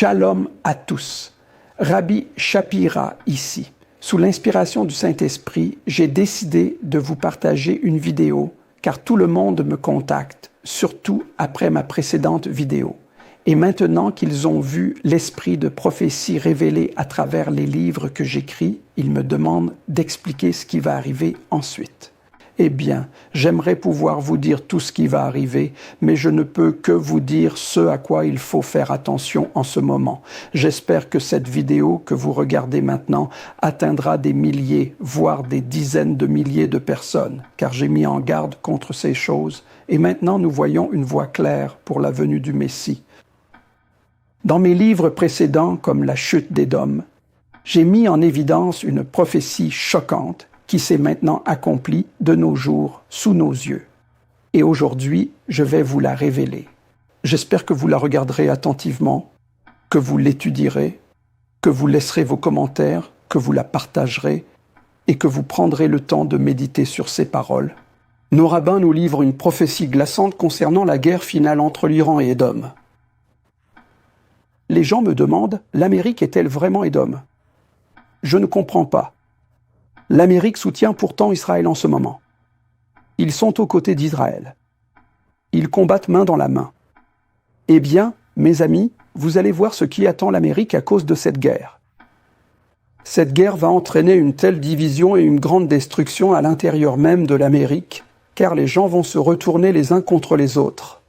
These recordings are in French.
Shalom à tous. Rabbi Shapira ici. Sous l'inspiration du Saint-Esprit, j'ai décidé de vous partager une vidéo car tout le monde me contacte, surtout après ma précédente vidéo. Et maintenant qu'ils ont vu l'esprit de prophétie révélé à travers les livres que j'écris, ils me demandent d'expliquer ce qui va arriver ensuite. Eh bien, j'aimerais pouvoir vous dire tout ce qui va arriver, mais je ne peux que vous dire ce à quoi il faut faire attention en ce moment. J'espère que cette vidéo que vous regardez maintenant atteindra des milliers, voire des dizaines de milliers de personnes, car j'ai mis en garde contre ces choses, et maintenant nous voyons une voie claire pour la venue du Messie. Dans mes livres précédents, comme La chute d'Édom, j'ai mis en évidence une prophétie choquante qui s'est maintenant accomplie de nos jours sous nos yeux. Et aujourd'hui, je vais vous la révéler. J'espère que vous la regarderez attentivement, que vous l'étudierez, que vous laisserez vos commentaires, que vous la partagerez et que vous prendrez le temps de méditer sur ces paroles. Nos rabbins nous livrent une prophétie glaçante concernant la guerre finale entre l'Iran et Édom. Les gens me demandent, l'Amérique est-elle vraiment Édom ? Je ne comprends pas. L'Amérique soutient pourtant Israël en ce moment. Ils sont aux côtés d'Israël. Ils combattent main dans la main. Eh bien, mes amis, vous allez voir ce qui attend l'Amérique à cause de cette guerre. Cette guerre va entraîner une telle division et une grande destruction à l'intérieur même de l'Amérique, car les gens vont se retourner les uns contre les autres.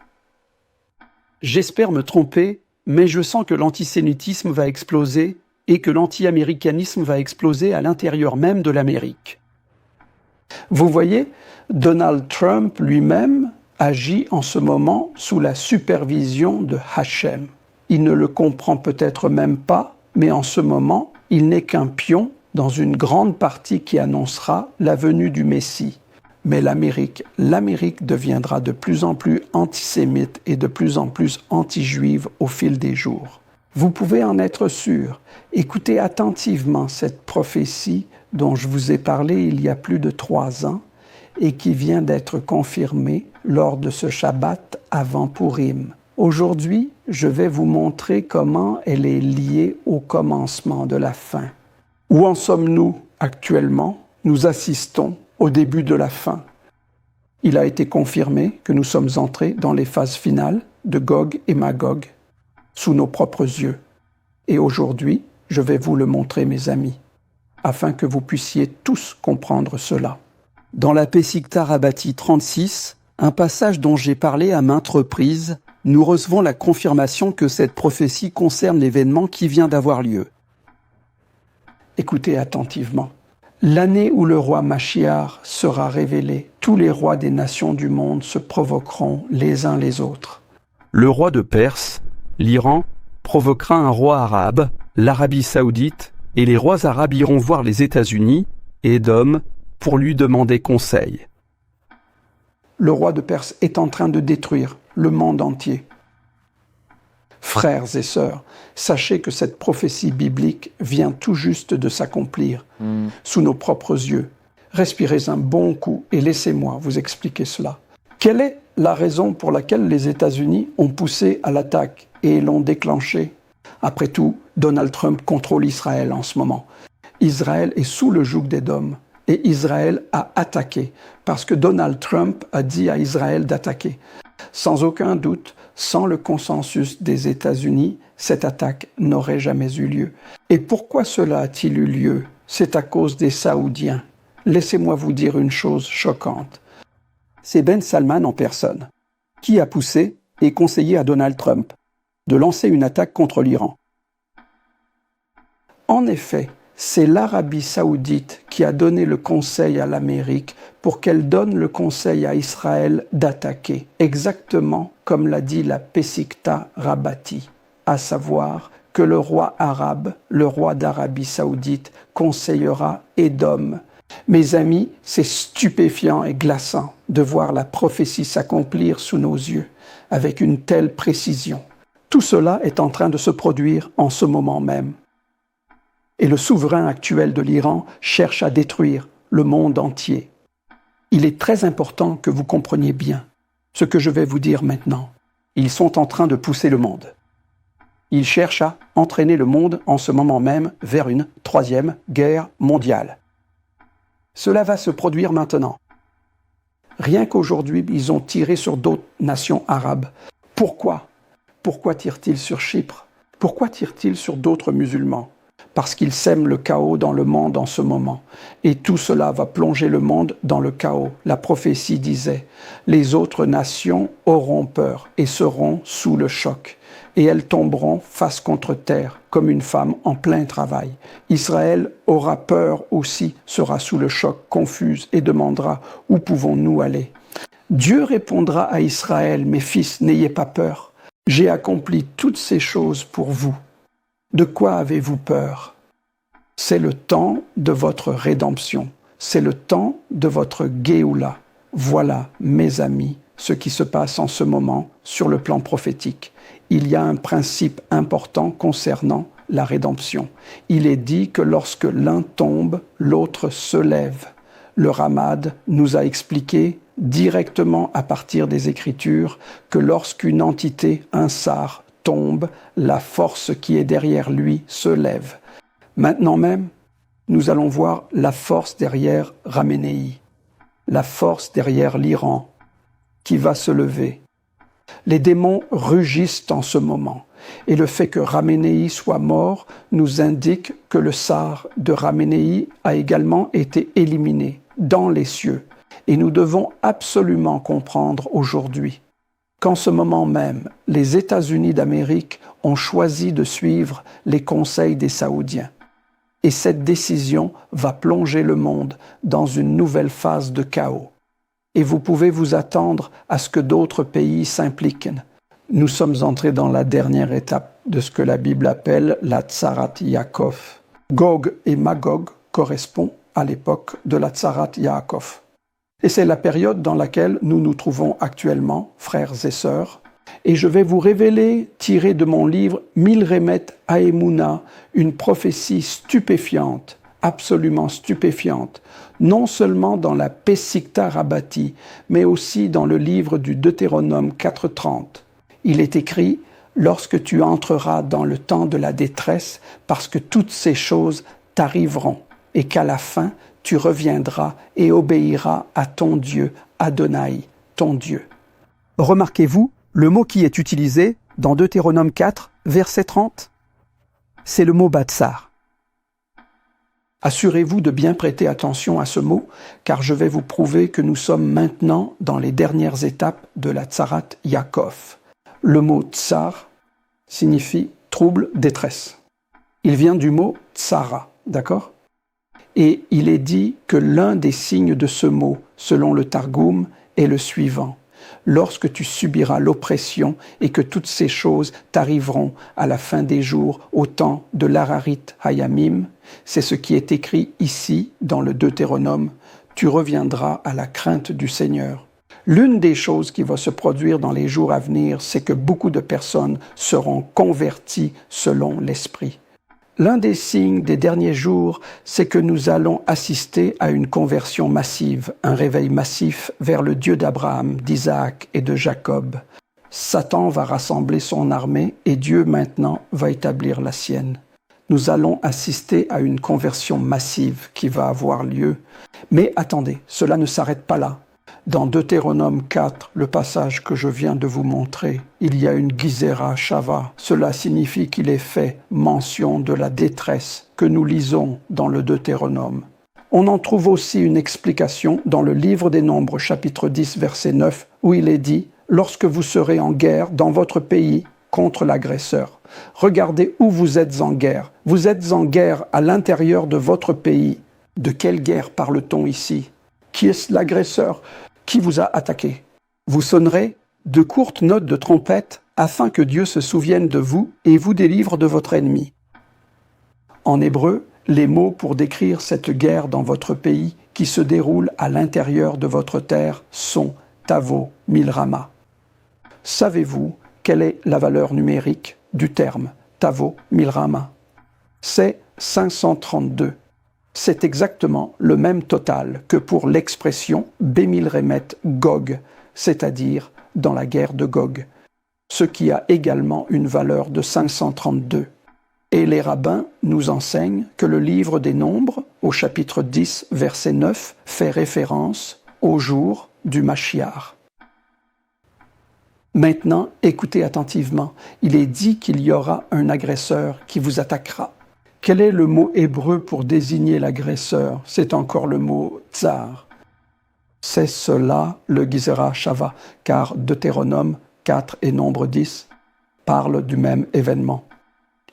J'espère me tromper, mais je sens que l'antisémitisme va exploser et que l'anti-américanisme va exploser à l'intérieur même de l'Amérique. Vous voyez, Donald Trump lui-même agit en ce moment sous la supervision de Hachem. Il ne le comprend peut-être même pas, mais en ce moment, il n'est qu'un pion dans une grande partie qui annoncera la venue du Messie. Mais l'Amérique deviendra de plus en plus antisémite et de plus en plus anti-juive au fil des jours. Vous pouvez en être sûr. Écoutez attentivement cette prophétie dont je vous ai parlé il y a plus de 3 ans et qui vient d'être confirmée lors de ce Shabbat avant Purim. Aujourd'hui, je vais vous montrer comment elle est liée au commencement de la fin. Où en sommes-nous actuellement ? Nous assistons au début de la fin. Il a été confirmé que nous sommes entrés dans les phases finales de Gog et Magog, sous nos propres yeux. Et aujourd'hui, je vais vous le montrer, mes amis, afin que vous puissiez tous comprendre cela. Dans la Pesikta Rabbati 36, un passage dont j'ai parlé à maintes reprises, nous recevons la confirmation que cette prophétie concerne l'événement qui vient d'avoir lieu. Écoutez attentivement. L'année où le roi Mashiach sera révélé, tous les rois des nations du monde se provoqueront les uns les autres. Le roi de Perse, l'Iran, provoquera un roi arabe, l'Arabie saoudite, et les rois arabes iront voir les États-Unis, Édom, pour lui demander conseil. Le roi de Perse est en train de détruire le monde entier. Frères et sœurs, sachez que cette prophétie biblique vient tout juste de s'accomplir sous nos propres yeux. Respirez un bon coup et laissez-moi vous expliquer cela. Quelle est la raison pour laquelle les États-Unis ont poussé à l'attaque et l'ont déclenchée? Après tout, Donald Trump contrôle Israël en ce moment. Israël est sous le joug d'Édom et Israël a attaqué parce que Donald Trump a dit à Israël d'attaquer. Sans aucun doute, sans le consensus des États-Unis, cette attaque n'aurait jamais eu lieu. Et pourquoi cela a-t-il eu lieu? C'est à cause des Saoudiens. Laissez-moi vous dire une chose choquante. C'est Ben Salman en personne qui a poussé et conseillé à Donald Trump de lancer une attaque contre l'Iran. En effet, c'est l'Arabie saoudite qui a donné le conseil à l'Amérique pour qu'elle donne le conseil à Israël d'attaquer, exactement comme l'a dit la Pesikta Rabbati, à savoir que le roi arabe, le roi d'Arabie saoudite, conseillera Édom. Mes amis, c'est stupéfiant et glaçant de voir la prophétie s'accomplir sous nos yeux, avec une telle précision. Tout cela est en train de se produire en ce moment même. Et le souverain actuel de l'Iran cherche à détruire le monde entier. Il est très important que vous compreniez bien ce que je vais vous dire maintenant. Ils sont en train de pousser le monde. Il cherche à entraîner le monde en ce moment même vers une troisième guerre mondiale. Cela va se produire maintenant. Rien qu'aujourd'hui, ils ont tiré sur d'autres nations arabes. Pourquoi? Pourquoi tirent-ils sur Chypre? Pourquoi tirent-ils sur d'autres musulmans? Parce qu'ils sèment le chaos dans le monde en ce moment. Et tout cela va plonger le monde dans le chaos. La prophétie disait, les autres nations auront peur et seront sous le choc. Et elles tomberont face contre terre, comme une femme en plein travail. Israël aura peur aussi, sera sous le choc, confuse, et demandera « Où pouvons-nous aller ?» Dieu répondra à Israël « Mes fils, n'ayez pas peur. J'ai accompli toutes ces choses pour vous. De quoi avez-vous peur? C'est le temps de votre rédemption. C'est le temps de votre Géoula. Voilà, mes amis, ce qui se passe en ce moment sur le plan prophétique. Il y a un principe important concernant la rédemption. Il est dit que lorsque l'un tombe, l'autre se lève. Le Ramad nous a expliqué directement à partir des Écritures que lorsqu'une entité, un sar, tombe, la force qui est derrière lui se lève. Maintenant même, nous allons voir la force derrière Ramenei, la force derrière l'Iran qui va se lever. Les démons rugissent en ce moment, et le fait que Ramenei soit mort nous indique que le sar de Ramenei a également été éliminé dans les cieux. Et nous devons absolument comprendre aujourd'hui qu'en ce moment même, les États-Unis d'Amérique ont choisi de suivre les conseils des Saoudiens. Et cette décision va plonger le monde dans une nouvelle phase de chaos. Et vous pouvez vous attendre à ce que d'autres pays s'impliquent. Nous sommes entrés dans la dernière étape de ce que la Bible appelle la Tsarat Yaakov. Gog et Magog correspondent à l'époque de la Tsarat Yaakov. Et c'est la période dans laquelle nous nous trouvons actuellement, frères et sœurs. Et je vais vous révéler, tiré de mon livre « 1000 Remet Haemouna », une prophétie stupéfiante, absolument stupéfiante, non seulement dans la Pesikta Rabbati, mais aussi dans le livre du Deutéronome 4.30. Il est écrit « Lorsque tu entreras dans le temps de la détresse, parce que toutes ces choses t'arriveront, et qu'à la fin, tu reviendras et obéiras à ton Dieu, Adonai, ton Dieu. » Remarquez-vous le mot qui est utilisé dans Deutéronome 4, verset 30? C'est le mot Batsar. Assurez-vous de bien prêter attention à ce mot, car je vais vous prouver que nous sommes maintenant dans les dernières étapes de la Tsarat Yaakov. Le mot tsar signifie trouble, détresse. Il vient du mot tsara, d'accord? Et il est dit que l'un des signes de ce mot, selon le Targum, est le suivant. Lorsque tu subiras l'oppression et que toutes ces choses t'arriveront à la fin des jours, au temps de l'Ararit Hayamim, c'est ce qui est écrit ici dans le Deutéronome, tu reviendras à la crainte du Seigneur. L'une des choses qui va se produire dans les jours à venir, c'est que beaucoup de personnes seront converties selon l'Esprit. L'un des signes des derniers jours, c'est que nous allons assister à une conversion massive, un réveil massif vers le Dieu d'Abraham, d'Isaac et de Jacob. Satan va rassembler son armée et Dieu maintenant va établir la sienne. Nous allons assister à une conversion massive qui va avoir lieu. Mais attendez, cela ne s'arrête pas là. Dans Deutéronome 4, le passage que je viens de vous montrer, il y a une Gizera Shava. Cela signifie qu'il est fait mention de la détresse que nous lisons dans le Deutéronome. On en trouve aussi une explication dans le livre des Nombres, chapitre 10, verset 9, où il est dit « Lorsque vous serez en guerre dans votre pays contre l'agresseur, regardez où vous êtes en guerre. Vous êtes en guerre à l'intérieur de votre pays. De quelle guerre parle-t-on ici? Qui est l'agresseur? Qui vous a attaqué? Vous sonnerez de courtes notes de trompette afin que Dieu se souvienne de vous et vous délivre de votre ennemi. » En hébreu, les mots pour décrire cette guerre dans votre pays qui se déroule à l'intérieur de votre terre sont Tavo Milrama. Savez-vous quelle est la valeur numérique du terme Tavo Milrama? C'est 532. C'est exactement le même total que pour l'expression Bémil Remet Gog, c'est-à-dire dans la guerre de Gog. ce qui a également une valeur de 532. Et les rabbins nous enseignent que le livre des Nombres, au chapitre 10, verset 9, fait référence au jour du Mashiach. Maintenant, écoutez attentivement. Il est dit qu'il y aura un agresseur qui vous attaquera. Quel est le mot hébreu pour désigner l'agresseur? C'est encore le mot tsar. C'est cela le Gizera Shava, car Deutéronome 4 et Nombre 10 parlent du même événement.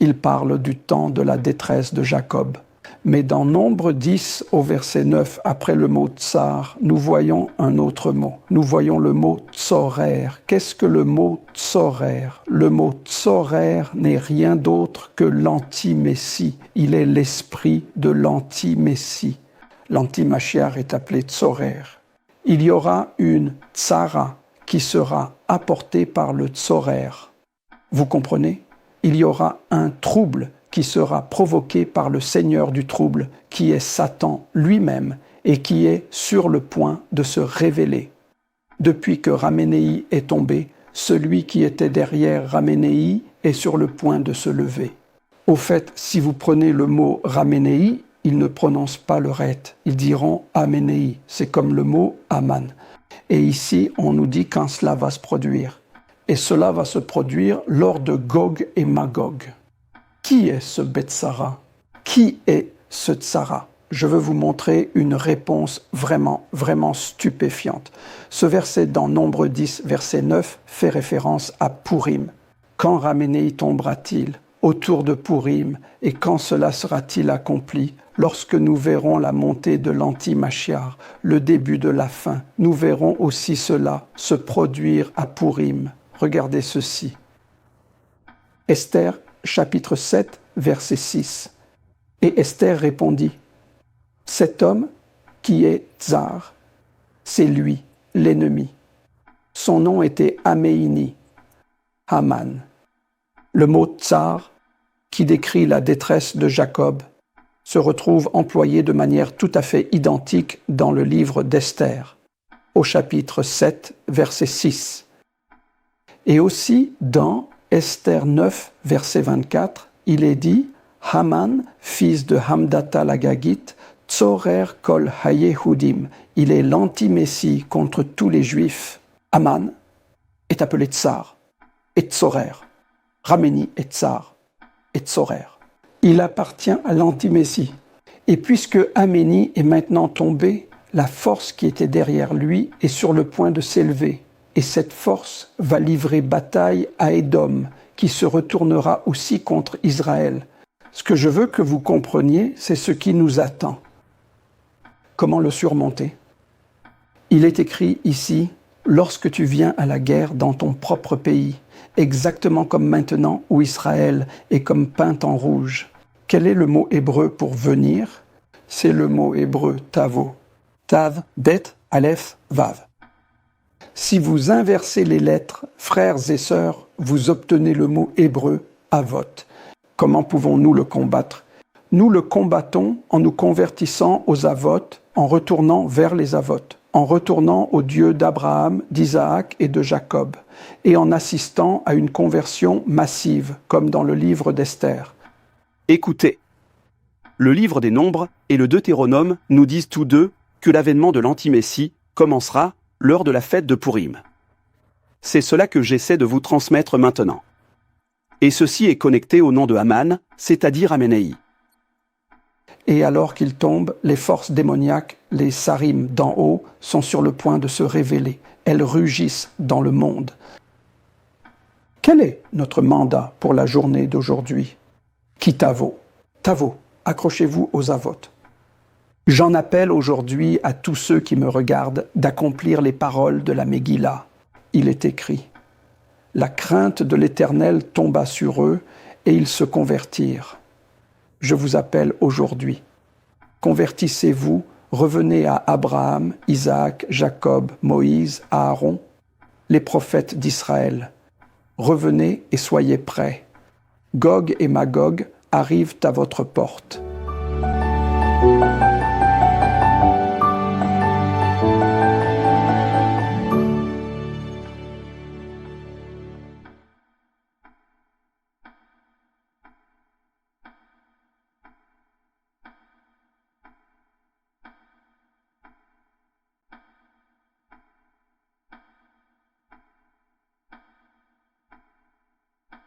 Il parle du temps de la détresse de Jacob. Mais dans Nombre 10 au verset 9, après le mot tsar, nous voyons un autre mot. Nous voyons le mot tsorer. Qu'est-ce que le mot tsorer? Le mot tsorer n'est rien d'autre que l'anti-messie. Il est l'esprit de l'anti-messie. L'anti-Mashiach est appelé tsorer. Il y aura une tsara qui sera apportée par le tsorer. Vous comprenez? Il y aura un trouble qui sera provoqué par le Seigneur du trouble, qui est Satan lui-même et qui est sur le point de se révéler. Depuis que Ramenei est tombé, celui qui était derrière Ramenei est sur le point de se lever. Au fait, si vous prenez le mot Ramenei, ils ne prononcent pas le ret, ils diront Amenei, c'est comme le mot Aman. Et ici, on nous dit quand cela va se produire. Et cela va se produire lors de Gog et Magog. Qui est ce Betsara? Qui est ce Tsara? Je veux vous montrer une réponse vraiment stupéfiante. Ce verset dans Nombre 10, verset 9, fait référence à Purim. Quand Ramenei tombera-t-il? Autour de Purim, et quand cela sera-t-il accompli? Lorsque nous verrons la montée de l'anti-Mashiach, le début de la fin, nous verrons aussi cela se produire à Purim. Regardez ceci. Esther, chapitre 7, verset 6. Et Esther répondit, « Cet homme qui est Tsar, c'est lui, l'ennemi. Son nom était Améini, Haman. » Le mot Tsar, qui décrit la détresse de Jacob, se retrouve employé de manière tout à fait identique dans le livre d'Esther, au chapitre 7, verset 6. Et aussi dans Esther 9, verset 24, il est dit « Haman, fils de Hamdata l'Agagite, Tsorer kol hayehudim » il est l'anti-messie contre tous les Juifs. Haman est appelé Tsar et Tsorer. Ramenei est Tsar et Tsorer. Il appartient à l'anti-messie. Et puisque Améni est maintenant tombé, la force qui était derrière lui est sur le point de s'élever. Et cette force va livrer bataille à Édom, qui se retournera aussi contre Israël. Ce que je veux que vous compreniez, c'est ce qui nous attend. Comment le surmonter? Il est écrit ici, « Lorsque tu viens à la guerre dans ton propre pays, exactement comme maintenant où Israël est comme peint en rouge. » Quel est le mot hébreu pour « venir » C'est le mot hébreu « tavo ». Tav, bet, aleph, vav. Si vous inversez les lettres, frères et sœurs, vous obtenez le mot hébreu « avot ». Comment pouvons-nous le combattre? Nous le combattons en nous convertissant aux avot, en retournant vers les avot, en retournant au Dieu d'Abraham, d'Isaac et de Jacob, et en assistant à une conversion massive, comme dans le livre d'Esther. Écoutez, le livre des Nombres et le Deutéronome nous disent tous deux que l'avènement de l'anti-messie commencera lors de la fête de Purim. C'est cela que j'essaie de vous transmettre maintenant. Et ceci est connecté au nom de Haman, c'est-à-dire Amenei. Et alors qu'il tombe, les forces démoniaques, les sarim d'en haut, sont sur le point de se révéler. Elles rugissent dans le monde. Quel est notre mandat pour la journée d'aujourd'hui? Qui tavo? Tavo, accrochez-vous aux avotes. J'en appelle aujourd'hui à tous ceux qui me regardent d'accomplir les paroles de la Megillah. Il est écrit « La crainte de l'Éternel tomba sur eux et ils se convertirent. » Je vous appelle aujourd'hui. Convertissez-vous, revenez à Abraham, Isaac, Jacob, Moïse, Aaron, les prophètes d'Israël. Revenez et soyez prêts. Gog et Magog arrivent à votre porte.